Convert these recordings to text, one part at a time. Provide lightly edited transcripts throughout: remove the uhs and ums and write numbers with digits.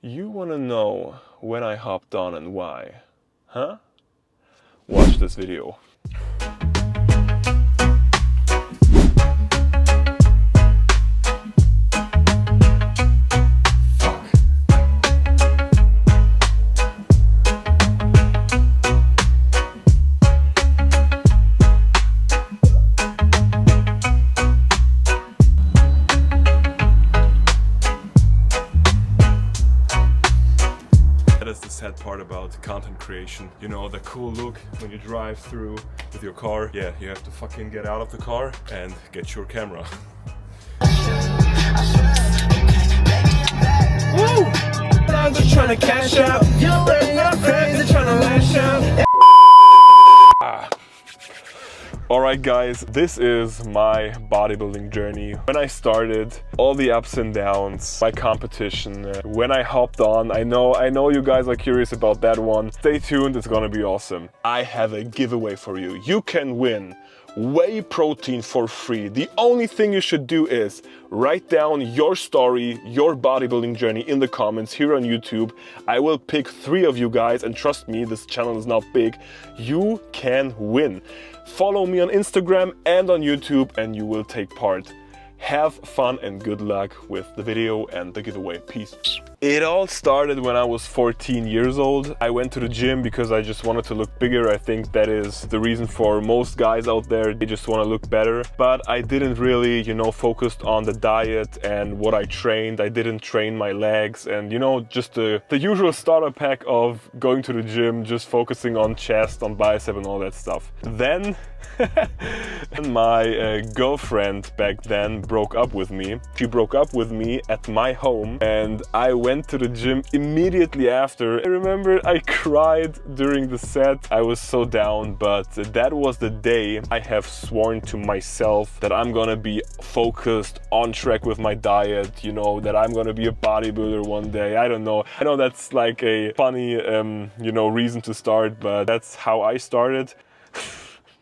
You wanna know when I hopped on and why, huh? Watch this video. That's the sad part about content creation. You know, the cool look when you drive through with your car. Yeah, you have to fucking get out of the car and get your camera. Woo! I'm just trying to cash out. You're crazy trying to lash out. Alright guys, this is my bodybuilding journey. When I started, all the ups and downs, my competition, when I hopped on, I know you guys are curious about that one. Stay tuned, it's gonna be awesome. I have a giveaway for you. You can win whey protein for free. The only thing you should do is write down your story, your bodybuilding journey in the comments here on YouTube. I will pick 3 of you guys, and trust me, this channel is not big. You can win. Follow me on Instagram and on YouTube and you will take part. Have fun and good luck with the video and the giveaway. Peace. It all started when I was 14 years old. I went to the gym because I just wanted to look bigger. I think that is the reason for most guys out there. They just want to look better. But I didn't really, you know, focus on the diet and what I trained. I didn't train my legs and, you know, just the usual starter pack of going to the gym, just focusing on chest, on bicep and all that stuff. Then my girlfriend back then broke up with me. She broke up with me at my home and I went to the gym immediately after. I remember I cried during the set. I was so down, but that was the day I have sworn to myself that I'm gonna be focused, on track with my diet, you know, that I'm gonna be a bodybuilder one day. I don't know. I know that's like a funny, you know, reason to start, but that's how I started.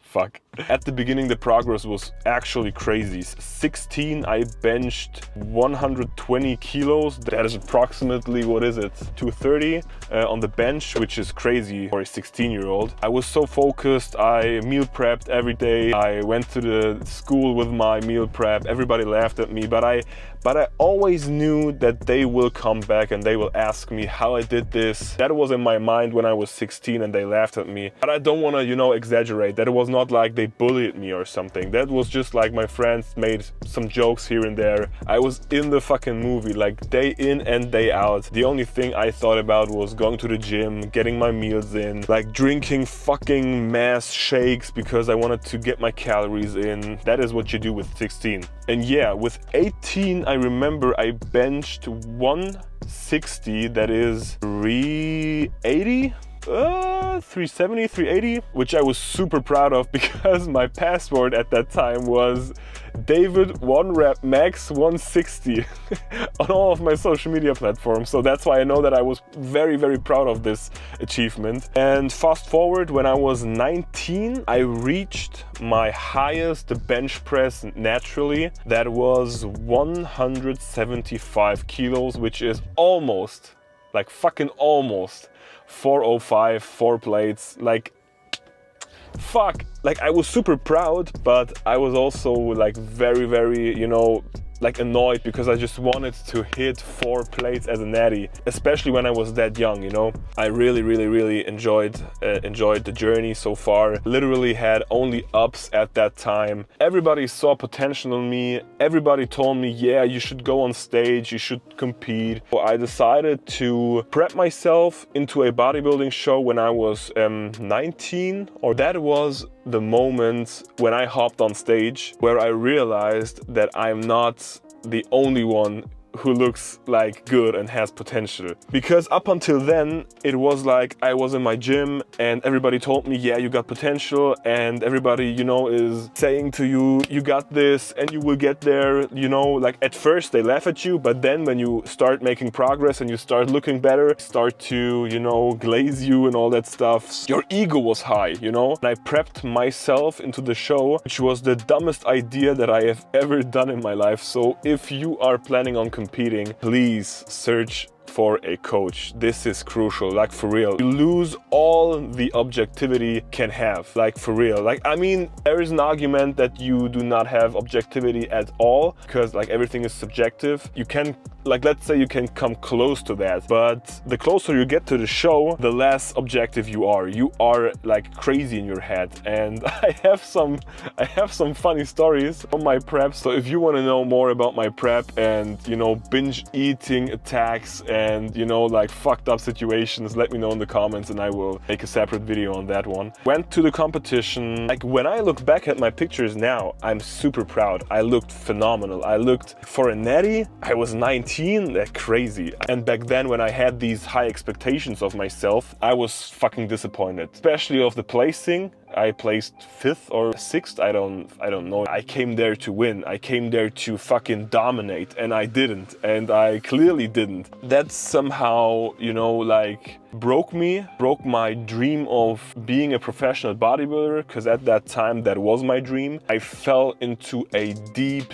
Fuck. At the beginning, the progress was actually crazy. 16, I benched 120 kilos. That is approximately, what is it, 230 on the bench, which is crazy for a 16-year-old. I was so focused. I meal prepped every day. I went to the school with my meal prep. Everybody laughed at me, but I always knew that they will come back and they will ask me how I did this. That was in my mind when I was 16 and they laughed at me. But I don't want to, you know, exaggerate. That it was not like they bullied me or something. That was just like my friends made some jokes here and there. I was in the fucking movie, like day in and day out. The only thing I thought about was going to the gym, getting my meals in, like drinking fucking mass shakes because I wanted to get my calories in. That is what you do with 16. And yeah, with 18, I remember I benched 160, that is 380? 370, 380, which I was super proud of because my password at that time was David 1 rep max 160 on all of my social media platforms. So that's why I know that I was very, very proud of this achievement. And fast forward, when I was 19, I reached my highest bench press naturally. That was 175 kilos, which is almost, like fucking almost, 405, 4 plates, like fuck. Like I was super proud, but I was also like very, you know, like annoyed because I just wanted to hit 4 plates as a natty, especially when I was that young, you know. I really enjoyed the journey so far. Literally had only ups at that time. Everybody saw potential in me. Everybody told me, yeah, you should go on stage, you should compete. So I decided to prep myself into a bodybuilding show when I was 19, or that was the moment when I hopped on stage where I realized that I'm not the only one who looks like good and has potential. Because up until then, it was like I was in my gym and everybody told me, yeah, you got potential, and everybody, you know, is saying to you, you got this and you will get there, you know. Like at first they laugh at you, but then when you start making progress and you start looking better, start to, you know, glaze you and all that stuff, your ego was high, you know. And I prepped myself into the show, which was the dumbest idea that I have ever done in my life. So if you are planning on competing, please search for a coach. This is crucial, like for real. You lose all the objectivity can have, like for real. Like, I mean, there is an argument that you do not have objectivity at all because like everything is subjective. You can, like, let's say you can come close to that, but the closer you get to the show, the less objective you are. You are like crazy in your head. And I have some funny stories on my prep. So if you want to know more about my prep and, you know, binge eating attacks and, you know, like fucked up situations, let me know in the comments and I will make a separate video on that one. Went to the competition. Like, when I look back at my pictures now, I'm super proud. I looked phenomenal. I looked, for a natty, I was 19, that's crazy. And back then when I had these high expectations of myself, I was fucking disappointed, especially of the placing. I placed 5th or 6th, I don't know. I came there to win. I came there to fucking dominate, and I didn't. And I clearly didn't. That somehow, you know, like broke my dream of being a professional bodybuilder, because at that time that was my dream. I fell into a deep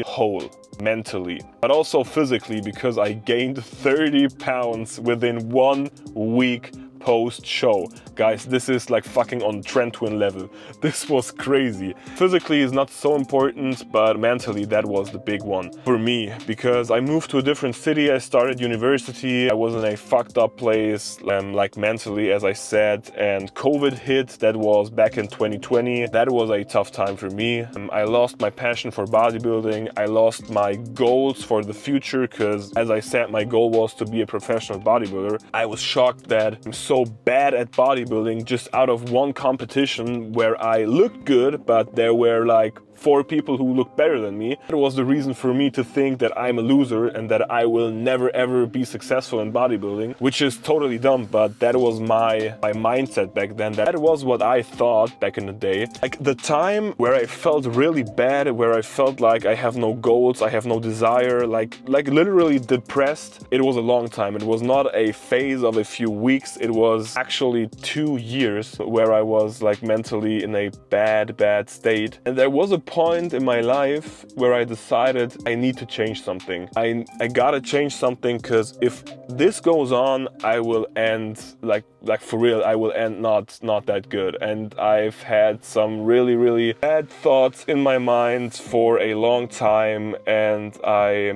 hole mentally, but also physically, because I gained 30 pounds within 1 week post-show. Guys, this is like fucking on Trent Twin level. This was crazy. Physically is not so important, but mentally that was the big one for me, because I moved to a different city, I started university, I was in a fucked up place, like mentally, as I said, and COVID hit. That was back in 2020. That was a tough time for me. I lost my passion for bodybuilding. I lost my goals for the future, because as I said, my goal was to be a professional bodybuilder. I was shocked that I'm so bad at bodybuilding just out of one competition where I looked good, but there were like 4 people who looked better than me. That was the reason for me to think that I'm a loser and that I will never ever be successful in bodybuilding, which is totally dumb, but that was my mindset back then. That was what I thought back in the day. Like the time where I felt really bad, where I felt like I have no goals, I have no desire, like literally depressed, it was a long time. It was not a phase of a few weeks, it was actually 2 years where I was like mentally in a bad state. And there was a point in my life where I decided I need to change something. I gotta change something, because if this goes on, I will end like for real, I will end not that good. And I've had some really bad thoughts in my mind for a long time, and I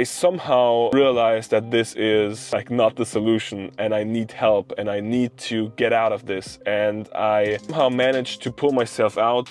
somehow realized that this is like not the solution and I need help and I need to get out of this. And I somehow managed to pull myself out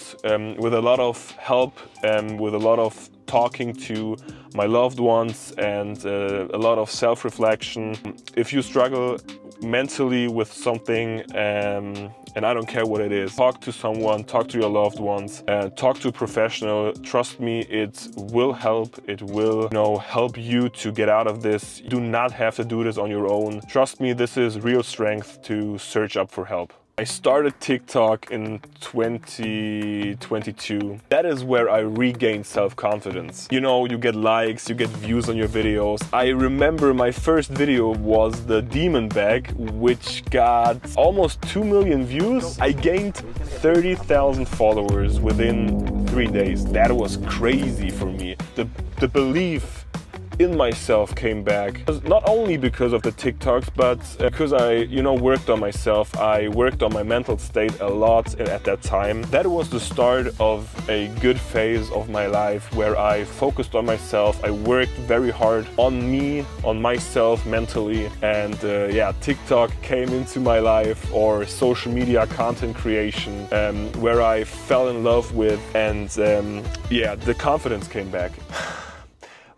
with a lot of help, with a lot of talking to my loved ones, and a lot of self-reflection. If you struggle mentally with something, and I don't care what it is, talk to someone, talk to your loved ones, talk to a professional. Trust me, it will help. It will, help you to get out of this. You do not have to do this on your own. Trust me, this is real strength to search up for help. I started TikTok in 2022. That is where I regained self-confidence. You get likes, you get views on your videos. I remember my first video was the demon bag, which got almost 2 million views. I gained 30,000 followers within 3 days. That was crazy for me. The belief in myself came back, not only because of the TikToks, but because I worked on myself. I worked on my mental state a lot at that time. That was the start of a good phase of my life where I focused on myself. I worked very hard on me, on myself mentally, and TikTok came into my life, or social media content creation, where I fell in love with, and the confidence came back.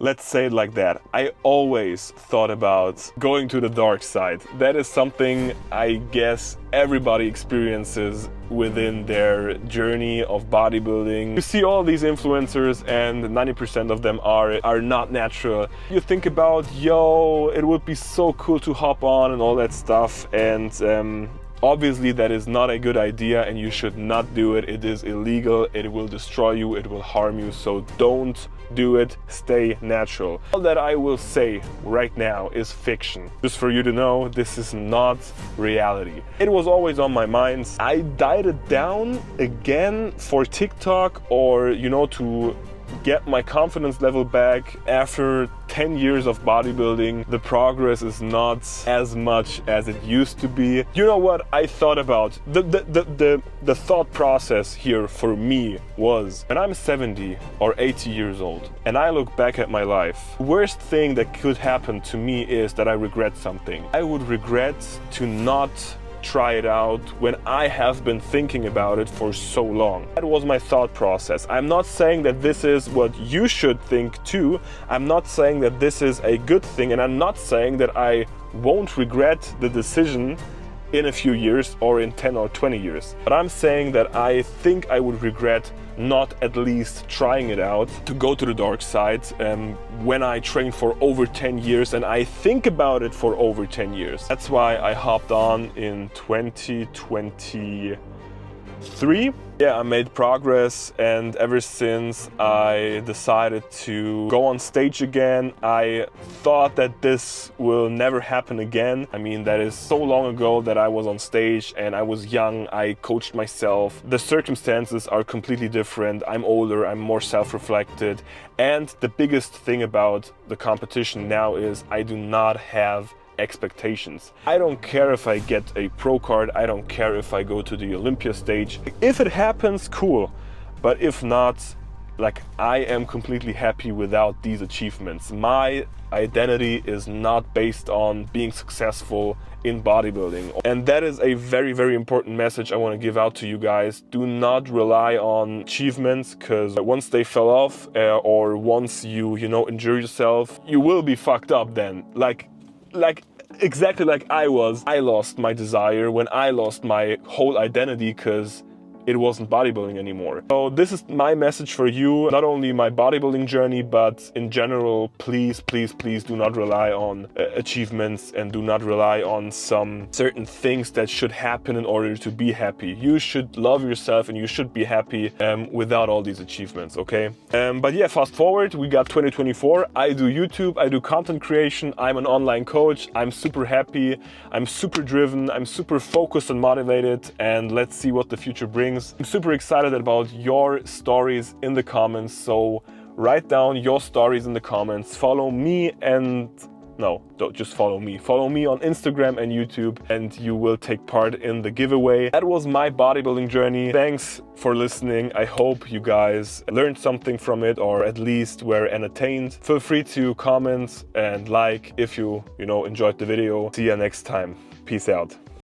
Let's say it like that. I always thought about going to the dark side. That is something I guess everybody experiences within their journey of bodybuilding. You see all these influencers and 90% of them are not natural. You think about, it would be so cool to hop on and all that stuff, and obviously that is not a good idea and you should not do it. It is illegal, it will destroy you, it will harm you, so don't do it. Stay natural. All that I will say right now is fiction. Just for you to know, this is not reality. It was always on my mind. I dieted down again for TikTok, or to get my confidence level back. After 10 years of bodybuilding, the progress is not as much as it used to be. You know what I thought about? The thought process here for me was, when I'm 70 or 80 years old and I look back at my life, the worst thing that could happen to me is that I regret something. I would regret to not try it out when I have been thinking about it for so long. That was my thought process. I'm not saying that this is what you should think too. I'm not saying that this is a good thing, and I'm not saying that I won't regret the decision in a few years or in 10 or 20 years. But I'm saying that I think I would regret not at least trying it out, to go to the dark side when I trained for over 10 years and I think about it for over 10 years. That's why I hopped on in 2023. Yeah, I made progress, and ever since I decided to go on stage again, I thought that this will never happen again. I mean, that is so long ago that I was on stage and I was young, I coached myself. The circumstances are completely different. I'm older, I'm more self-reflected. And the biggest thing about the competition now is I do not have expectations. I don't care if I get a pro card, I don't care if I go to the Olympia stage. If it happens, cool. But if not, like, I am completely happy without these achievements. My identity is not based on being successful in bodybuilding. And that is a very, very important message I want to give out to you guys. Do not rely on achievements, because once they fell off or once you injure yourself, you will be fucked up then. Like exactly like I was. I lost my desire when I lost my whole identity, because it wasn't bodybuilding anymore. So this is my message for you, not only my bodybuilding journey, but in general, please, please, please do not rely on achievements, and do not rely on some certain things that should happen in order to be happy. You should love yourself and you should be happy without all these achievements, okay? But yeah, fast forward, we got 2024. I do YouTube, I do content creation, I'm an online coach, I'm super happy, I'm super driven, I'm super focused and motivated, and let's see what the future brings. I'm super excited about your stories in the comments, so write down your stories in the comments. Follow me and... no, don't just follow me. Follow me on Instagram and YouTube, and you will take part in the giveaway. That was my bodybuilding journey. Thanks for listening. I hope you guys learned something from it, or at least were entertained. Feel free to comment and like if you enjoyed the video. See ya next time. Peace out.